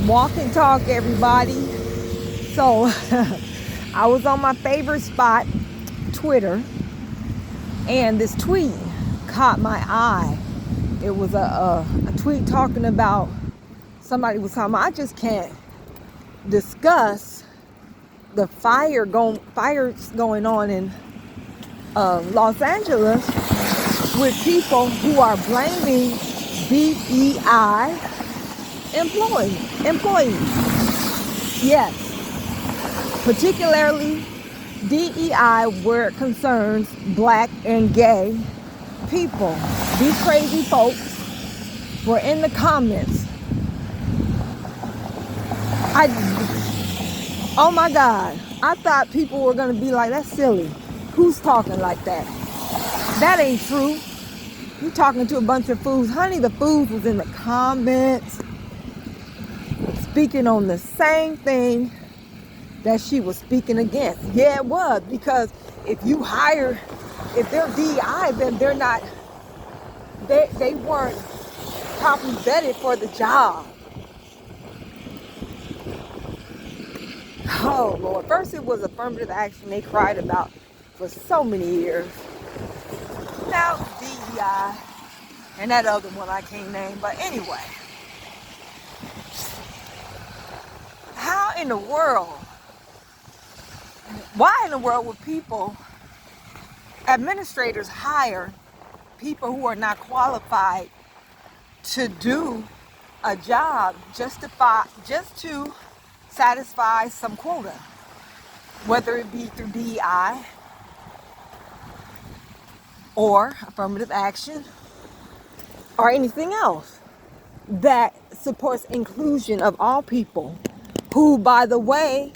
Walk and talk, everybody. So I was on my favorite spot, Twitter, and this tweet caught my eye. It was a tweet talking about, somebody was talking about, I just can't discuss the fires going on in Los Angeles with people who are blaming DEI employees. Yes, particularly DEI where it concerns black and gay people. These crazy folks were in the comments. Oh my God, I thought people were gonna be like, that's silly. Who's talking like that? That ain't true. You talking to a bunch of fools. Honey, the fools was in the comments speaking on the same thing that she was speaking against. Yeah, it was, because if they're DEI, then they weren't properly vetted for the job. Oh Lord, first it was affirmative action they cried about for so many years. Now DEI and that other one I can't name, but anyway. How in the world, why in the world would administrators hire people who are not qualified to do a job just to satisfy some quota, whether it be through DEI or affirmative action or anything else that supports inclusion of all people who, by the way,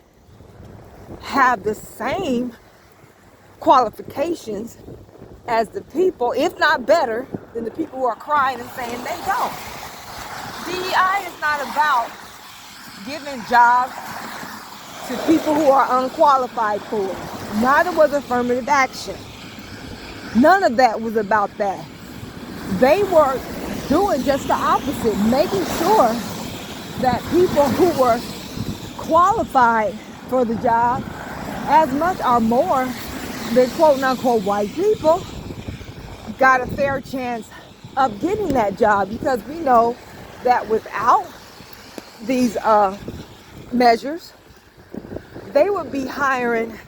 have the same qualifications as the people, if not better, than the people who are crying and saying they don't. DEI is not about giving jobs to people who are unqualified for it. Neither was affirmative action. None of that was about that. They were doing just the opposite, making sure that people who were qualified for the job as much or more than quote-unquote white people got a fair chance of getting that job, because we know that without these measures, they would be hiring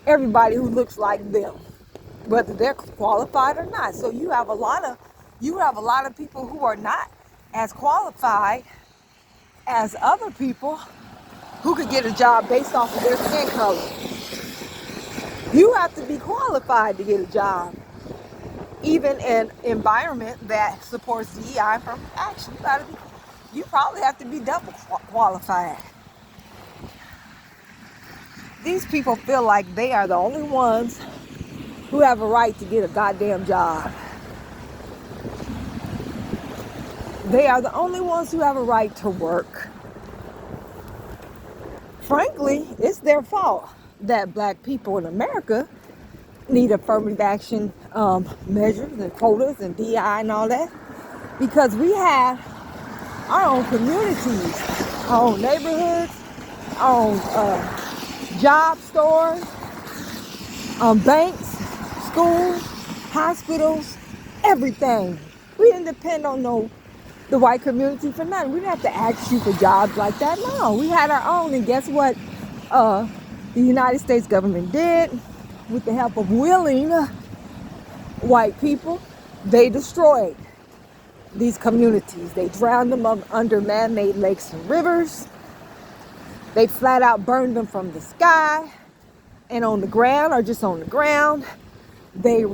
everybody who looks like them, whether they're qualified or not. So you have a lot of people who are not as qualified as other people who could get a job based off of their skin color. You have to be qualified to get a job, even in an environment that supports DEI from action. You probably have to be double qualified. These people feel like they are the only ones who have a right to get a goddamn job. They are the only ones who have a right to work. Frankly, it's their fault that black people in America need affirmative action measures and quotas and DEI and all that, because we have our own communities, our own neighborhoods, our own job stores, banks, schools, hospitals, everything. We didn't depend on the white community for nothing. We didn't have to ask you for jobs like that. No, we had our own. And guess what the United States government did? With the help of willing white people, they destroyed these communities. They drowned them under man-made lakes and rivers. They flat out burned them from the sky and on the ground, or just on the ground. They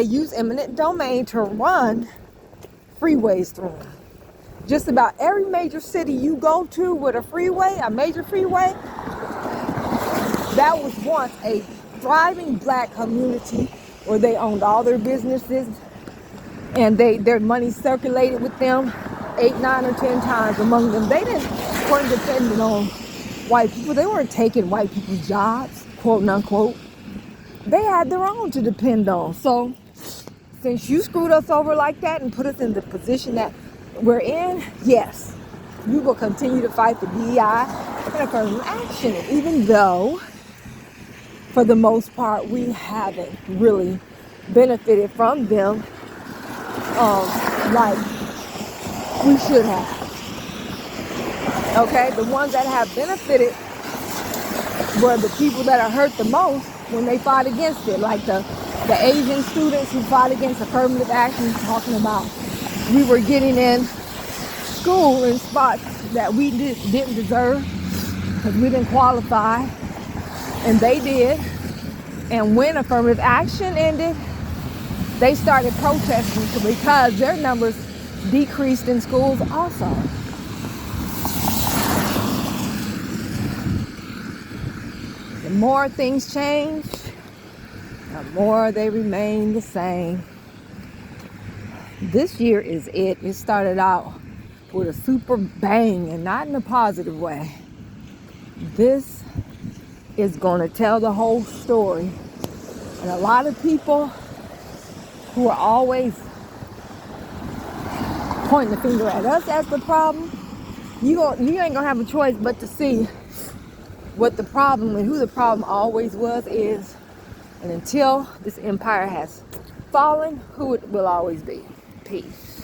used eminent domain to run freeways through them. Just about every major city you go to with a major freeway, that was once a thriving black community where they owned all their businesses and their money circulated with them 8, 9, or 10 times among them. They weren't dependent on white people. They weren't taking white people's jobs, quote unquote. They had their own to depend on. So since you screwed us over like that and put us in the position that we're in, yes, we will continue to fight for DEI and affirmative action, even though, for the most part, we haven't really benefited from them like we should have. Okay, the ones that have benefited were the people that are hurt the most when they fought against it, like the Asian students who fought against affirmative action, talking about we were getting in school in spots that we didn't deserve because we didn't qualify, and they did. And when affirmative action ended, they started protesting because their numbers decreased in schools also. The more things change, the more they remain the same. This year is it. It started out with a super bang, and not in a positive way. This is going to tell the whole story. And a lot of people who are always pointing the finger at us as the problem, you ain't gonna have a choice but to see what the problem and who the problem always is. And until this empire has fallen, who it will always be. Peace.